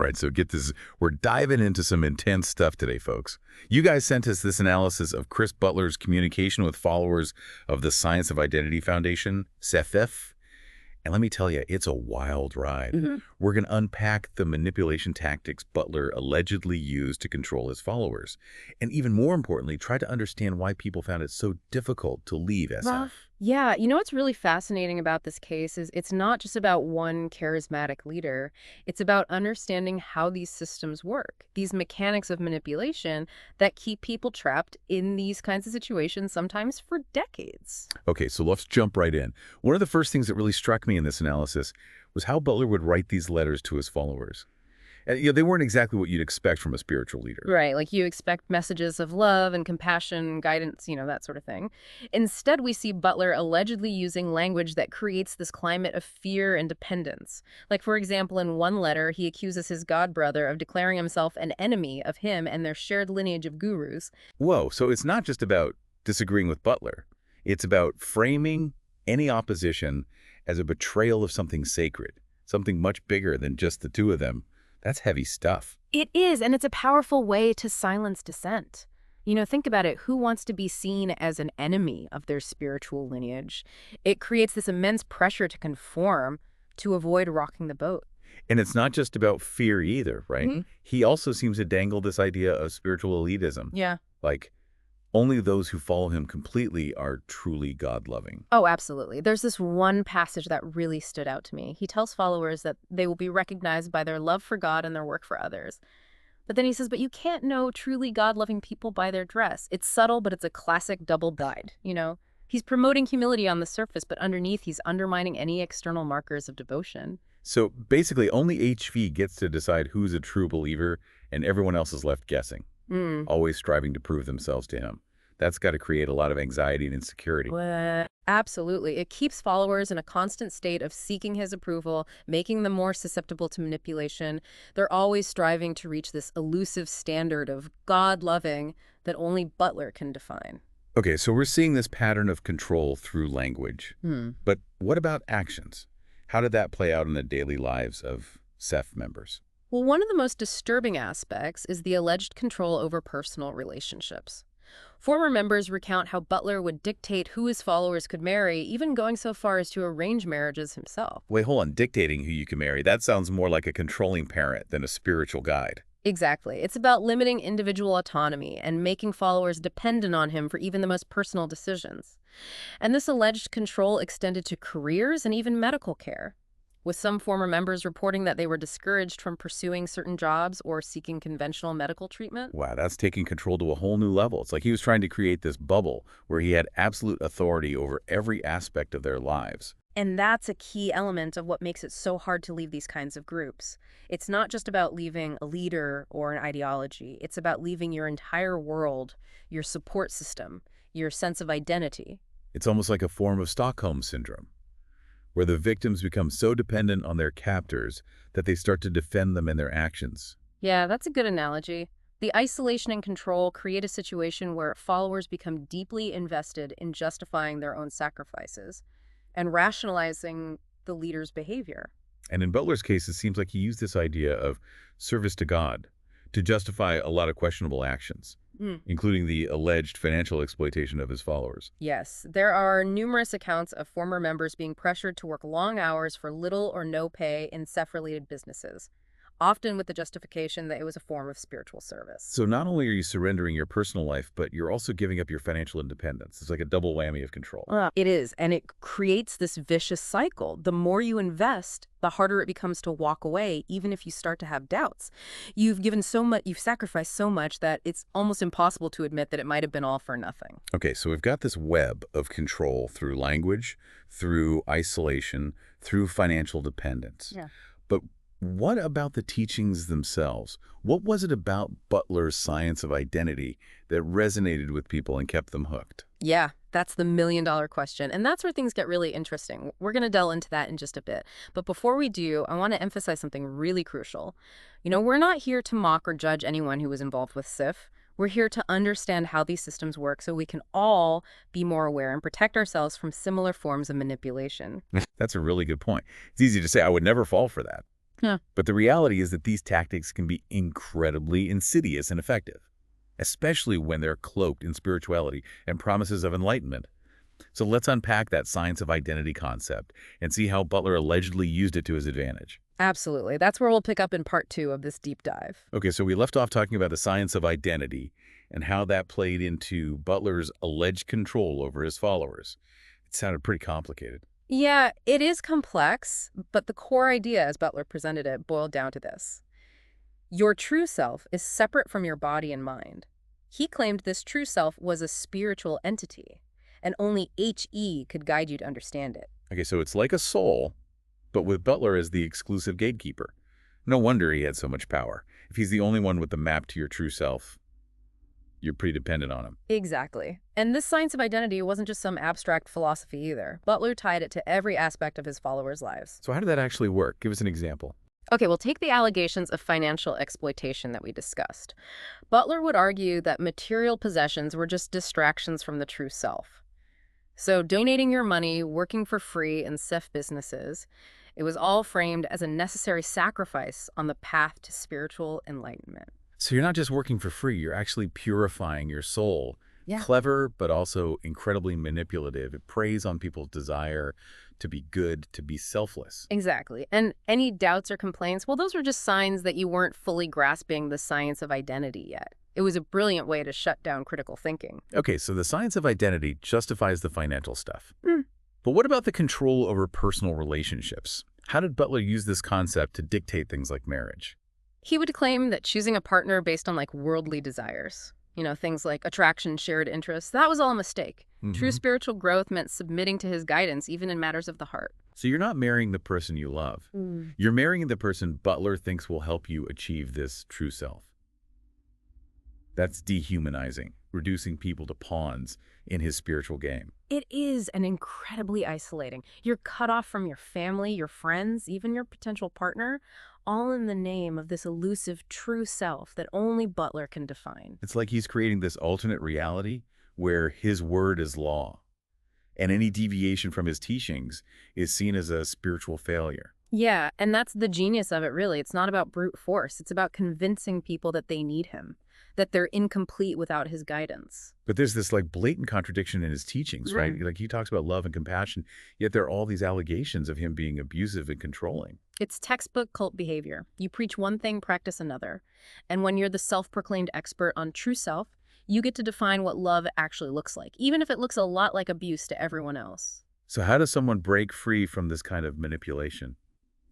right, so get this. We're diving into some intense stuff today, folks. You guys sent us this analysis of Chris Butler's communication with followers of the Science of Identity Foundation, CEFIF. And let me tell you, it's a wild ride. We're going to unpack the manipulation tactics Butler allegedly used to control his followers. And even more importantly, try to understand why people found it so difficult to leave SF. Yeah, you know what's really fascinating about this case is it's not just about one charismatic leader. It's about understanding how these systems work, these mechanics of manipulation that keep people trapped in these kinds of situations, sometimes for decades. Okay, so let's jump right in. One of the first things that really struck me in this analysis was how Butler would write these letters to his followers. And, they weren't exactly what you'd expect from a spiritual leader. Right, like you expect messages of love and compassion, guidance, that sort of thing. Instead, we see Butler allegedly using language that creates this climate of fear and dependence. Like, for example, in one letter, he accuses his godbrother of declaring himself an enemy of him and their shared lineage of gurus. Whoa, so it's not just about disagreeing with Butler. It's about framing any opposition as a betrayal of something sacred, something much bigger than just the two of them. That's heavy stuff. It is, and it's a powerful way to silence dissent. Think about it. Who wants to be seen as an enemy of their spiritual lineage? It creates this immense pressure to conform, to avoid rocking the boat. And it's not just about fear either, right? He also seems to dangle this idea of spiritual elitism. Yeah. Like, only those who follow him completely are truly God-loving. Oh, absolutely. There's this one passage that really stood out to me. He tells followers that they will be recognized by their love for God and their work for others. But then he says, but you can't know truly God-loving people by their dress. It's subtle, but it's a classic double bind, He's promoting humility on the surface, but underneath he's undermining any external markers of devotion. So basically, only HV gets to decide who's a true believer, and everyone else is left guessing, always striving to prove themselves to him. That's got to create a lot of anxiety and insecurity. Absolutely. It keeps followers in a constant state of seeking his approval, making them more susceptible to manipulation. They're always striving to reach this elusive standard of God-loving that only Butler can define. Okay, so we're seeing this pattern of control through language. But what about actions? How did that play out in the daily lives of CEF members? Well, one of the most disturbing aspects is the alleged control over personal relationships. Former members recount how Butler would dictate who his followers could marry, even going so far as to arrange marriages himself. Wait, hold on. Dictating who you can marry. That sounds more like a controlling parent than a spiritual guide. Exactly. It's about limiting individual autonomy and making followers dependent on him for even the most personal decisions. And this alleged control extended to careers and even medical care, with some former members reporting that they were discouraged from pursuing certain jobs or seeking conventional medical treatment. Wow, that's taking control to a whole new level. It's like he was trying to create this bubble where he had absolute authority over every aspect of their lives. And that's a key element of what makes it so hard to leave these kinds of groups. It's not just about leaving a leader or an ideology. It's about leaving your entire world, your support system, your sense of identity. It's almost like a form of Stockholm syndrome, where the victims become so dependent on their captors that they start to defend them in their actions. Yeah, that's a good analogy. The isolation and control create a situation where followers become deeply invested in justifying their own sacrifices and rationalizing the leader's behavior. And in Butler's case, it seems like he used this idea of service to God to justify a lot of questionable actions, including the alleged financial exploitation of his followers. Yes, there are numerous accounts of former members being pressured to work long hours for little or no pay in CEF-related businesses, often with the justification that it was a form of spiritual service. So not only are you surrendering your personal life, but you're also giving up your financial independence. It's like a double whammy of control. It is, and it creates this vicious cycle. The more you invest, the harder it becomes to walk away, even if you start to have doubts. You've given so much, you've sacrificed so much that it's almost impossible to admit that it might have been all for nothing. Okay, so we've got this web of control through language, through isolation, through financial dependence. Yeah. But what about the teachings themselves? What was it about Butler's science of identity that resonated with people and kept them hooked? Yeah, that's the million-dollar question. And that's where things get really interesting. We're going to delve into that in just a bit. But before we do, I want to emphasize something really crucial. We're not here to mock or judge anyone who was involved with CIF. We're here to understand how these systems work so we can all be more aware and protect ourselves from similar forms of manipulation. That's a really good point. It's easy to say, I would never fall for that. Yeah. But the reality is that these tactics can be incredibly insidious and effective, especially when they're cloaked in spirituality and promises of enlightenment. So let's unpack that science of identity concept and see how Butler allegedly used it to his advantage. Absolutely. That's where we'll pick up in part 2 of this deep dive. Okay, so we left off talking about the science of identity and how that played into Butler's alleged control over his followers. It sounded pretty complicated. Yeah, it is complex, but the core idea, as Butler presented it, boiled down to this. Your true self is separate from your body and mind. He claimed this true self was a spiritual entity, and only HE could guide you to understand it. Okay, so it's like a soul, but with Butler as the exclusive gatekeeper. No wonder he had so much power. If he's the only one with the map to your true self, you're pretty dependent on him. Exactly. And this science of identity wasn't just some abstract philosophy either. Butler tied it to every aspect of his followers' lives. So how did that actually work? Give us an example. Okay, well, take the allegations of financial exploitation that we discussed. Butler would argue that material possessions were just distractions from the true self. So donating your money, working for free in safe businesses, it was all framed as a necessary sacrifice on the path to spiritual enlightenment. So you're not just working for free, you're actually purifying your soul. Yeah. Clever, but also incredibly manipulative. It preys on people's desire to be good, to be selfless. Exactly. And any doubts or complaints, well, those were just signs that you weren't fully grasping the science of identity yet. It was a brilliant way to shut down critical thinking. Okay, so the science of identity justifies the financial stuff. But what about the control over personal relationships? How did Butler use this concept to dictate things like marriage? He would claim that choosing a partner based on worldly desires, things like attraction, shared interests, that was all a mistake. True spiritual growth meant submitting to his guidance, even in matters of the heart. So you're not marrying the person you love. You're marrying the person Butler thinks will help you achieve this true self. That's dehumanizing, reducing people to pawns in his spiritual game. It is an incredibly isolating. You're cut off from your family, your friends, even your potential partner, all in the name of this elusive true self that only Butler can define. It's like he's creating this alternate reality where his word is law, and any deviation from his teachings is seen as a spiritual failure. Yeah, and that's the genius of it, really. It's not about brute force. It's about convincing people that they need him, that they're incomplete without his guidance. But there's this blatant contradiction in his teachings, right? He talks about love and compassion, yet there are all these allegations of him being abusive and controlling. It's textbook cult behavior. You preach one thing, practice another. And when you're the self-proclaimed expert on true self, you get to define what love actually looks like, even if it looks a lot like abuse to everyone else. So how does someone break free from this kind of manipulation?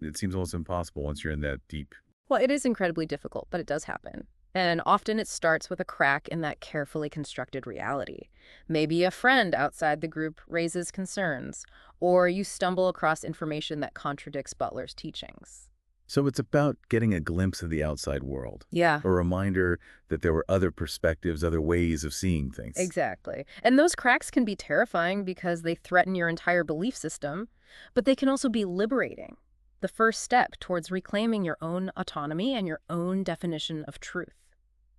It seems almost impossible once you're in that deep. Well, it is incredibly difficult, but it does happen. And often it starts with a crack in that carefully constructed reality. Maybe a friend outside the group raises concerns, or you stumble across information that contradicts Butler's teachings. So it's about getting a glimpse of the outside world. Yeah. A reminder that there were other perspectives, other ways of seeing things. Exactly. And those cracks can be terrifying because they threaten your entire belief system, but they can also be liberating. The first step towards reclaiming your own autonomy and your own definition of truth.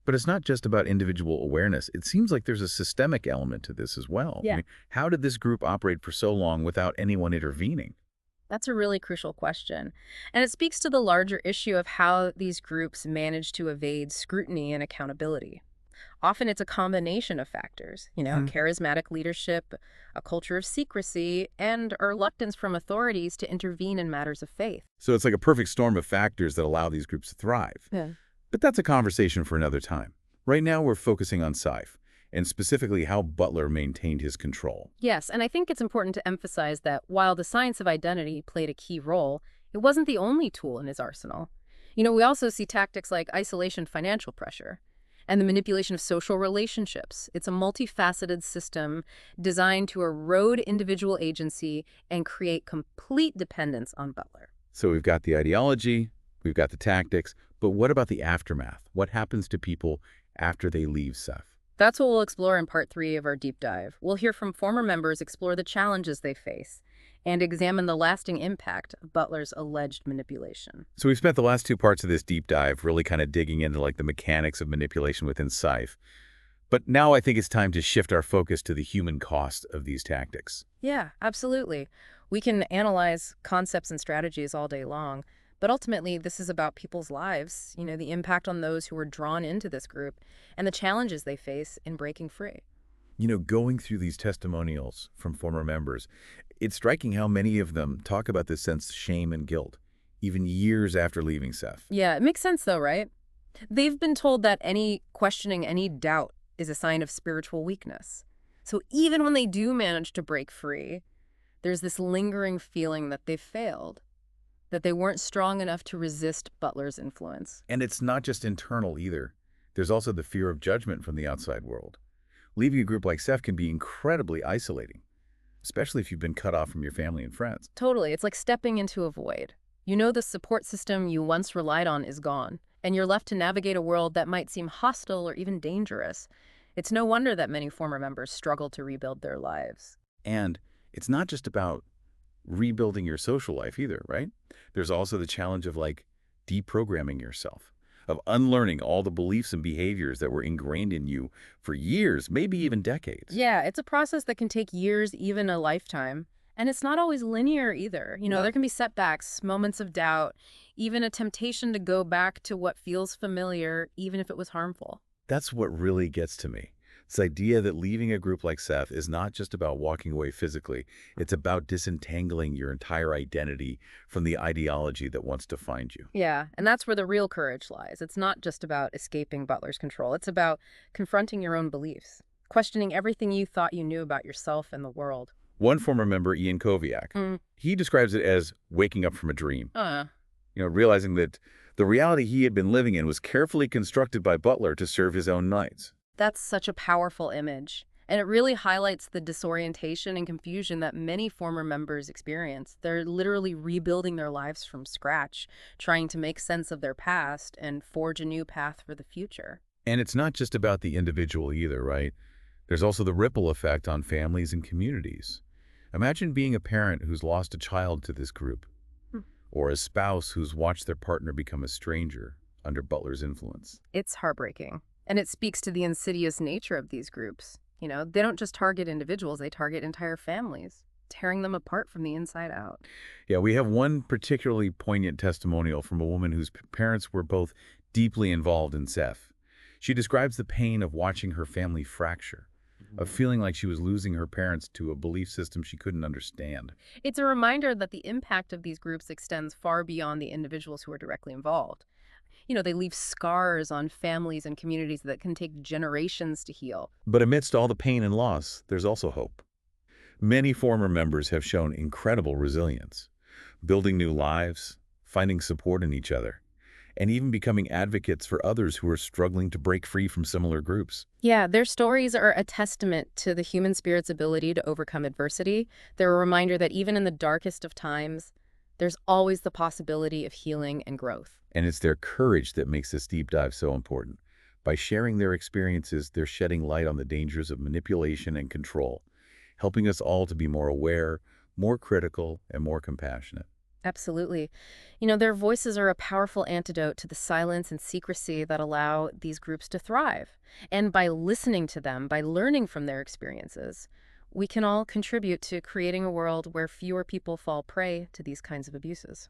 But it's not just about individual awareness. It seems like there's a systemic element to this as well. Yeah. I mean, how did this group operate for so long without anyone intervening? That's a really crucial question. And it speaks to the larger issue of how these groups manage to evade scrutiny and accountability. Often it's a combination of factors, charismatic leadership, a culture of secrecy, and a reluctance from authorities to intervene in matters of faith. So it's like a perfect storm of factors that allow these groups to thrive. Yeah. But that's a conversation for another time. Right now we're focusing on Saif, and specifically how Butler maintained his control. Yes, and I think it's important to emphasize that while the science of identity played a key role, it wasn't the only tool in his arsenal. We also see tactics like isolation, financial pressure, and the manipulation of social relationships. It's a multifaceted system designed to erode individual agency and create complete dependence on Butler. So we've got the ideology, we've got the tactics, but what about the aftermath? What happens to people after they leave Saif? That's what we'll explore in part 3 of our deep dive. We'll hear from former members, explore the challenges they face, and examine the lasting impact of Butler's alleged manipulation. So we've spent the last 2 parts of this deep dive really kind of digging into the mechanics of manipulation within Saif. But now I think it's time to shift our focus to the human cost of these tactics. Yeah, absolutely. We can analyze concepts and strategies all day long, But ultimately, this is about people's lives, the impact on those who are drawn into this group, and the challenges they face in breaking free. Going through these testimonials from former members, it's striking how many of them talk about this sense of shame and guilt, even years after leaving Seth. Yeah, it makes sense though, right? They've been told that any questioning, any doubt is a sign of spiritual weakness. So even when they do manage to break free, there's this lingering feeling that they've failed, that they weren't strong enough to resist Butler's influence. And it's not just internal either. There's also the fear of judgment from the outside world. Leaving a group like Seth can be incredibly isolating, especially if you've been cut off from your family and friends. Totally. It's like stepping into a void. The support system you once relied on is gone, and you're left to navigate a world that might seem hostile or even dangerous. It's no wonder that many former members struggle to rebuild their lives. And it's not just about rebuilding your social life either, right? There's also the challenge of deprogramming yourself, of unlearning all the beliefs and behaviors that were ingrained in you for years, maybe even decades. Yeah, it's a process that can take years, even a lifetime. And it's not always linear either. There can be setbacks, moments of doubt, even a temptation to go back to what feels familiar, even if it was harmful. That's what really gets to me. This idea that leaving a group like Seth is not just about walking away physically. It's about disentangling your entire identity from the ideology that once defined you. Yeah, and that's where the real courage lies. It's not just about escaping Butler's control. It's about confronting your own beliefs, questioning everything you thought you knew about yourself and the world. One former member, Koviak, he describes it as waking up from a dream. Realizing that the reality he had been living in was carefully constructed by Butler to serve his own needs. That's such a powerful image. And it really highlights the disorientation and confusion that many former members experience. They're literally rebuilding their lives from scratch, trying to make sense of their past and forge a new path for the future. And it's not just about the individual either, right? There's also the ripple effect on families and communities. Imagine being a parent who's lost a child to this group, or a spouse who's watched their partner become a stranger under Butler's influence. It's heartbreaking. And it speaks to the insidious nature of these groups. They don't just target individuals, they target entire families, tearing them apart from the inside out. Yeah, we have one particularly poignant testimonial from a woman whose parents were both deeply involved in Seth. She describes the pain of watching her family fracture, of feeling like she was losing her parents to a belief system she couldn't understand. It's a reminder that the impact of these groups extends far beyond the individuals who are directly involved. They leave scars on families and communities that can take generations to heal. But amidst all the pain and loss, there's also hope. Many former members have shown incredible resilience, building new lives, finding support in each other, and even becoming advocates for others who are struggling to break free from similar groups. Yeah, their stories are a testament to the human spirit's ability to overcome adversity. They're a reminder that even in the darkest of times, there's always the possibility of healing and growth. And it's their courage that makes this deep dive so important. By sharing their experiences, they're shedding light on the dangers of manipulation and control, helping us all to be more aware, more critical, and more compassionate. Absolutely. Their voices are a powerful antidote to the silence and secrecy that allow these groups to thrive. And by listening to them, by learning from their experiences, we can all contribute to creating a world where fewer people fall prey to these kinds of abuses.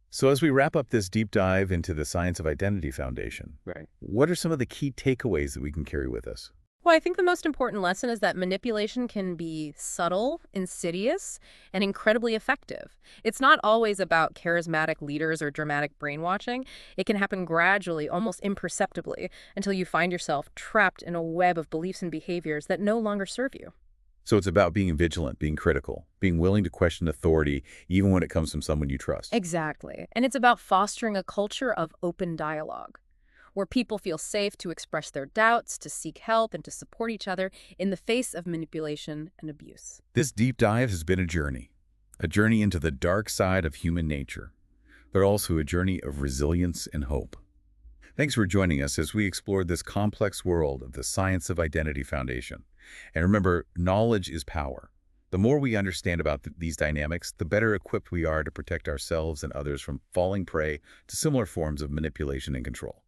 So as we wrap up this deep dive into the Science of Identity Foundation, what are some of the key takeaways that we can carry with us? Well, I think the most important lesson is that manipulation can be subtle, insidious, and incredibly effective. It's not always about charismatic leaders or dramatic brainwashing. It can happen gradually, almost imperceptibly, until you find yourself trapped in a web of beliefs and behaviors that no longer serve you. So it's about being vigilant, being critical, being willing to question authority, even when it comes from someone you trust. Exactly. And it's about fostering a culture of open dialogue, where people feel safe to express their doubts, to seek help, and to support each other in the face of manipulation and abuse. This deep dive has been a journey into the dark side of human nature, but also a journey of resilience and hope. Thanks for joining us as we explored this complex world of the Science of Identity Foundation. And remember, knowledge is power. The more we understand about these dynamics, the better equipped we are to protect ourselves and others from falling prey to similar forms of manipulation and control.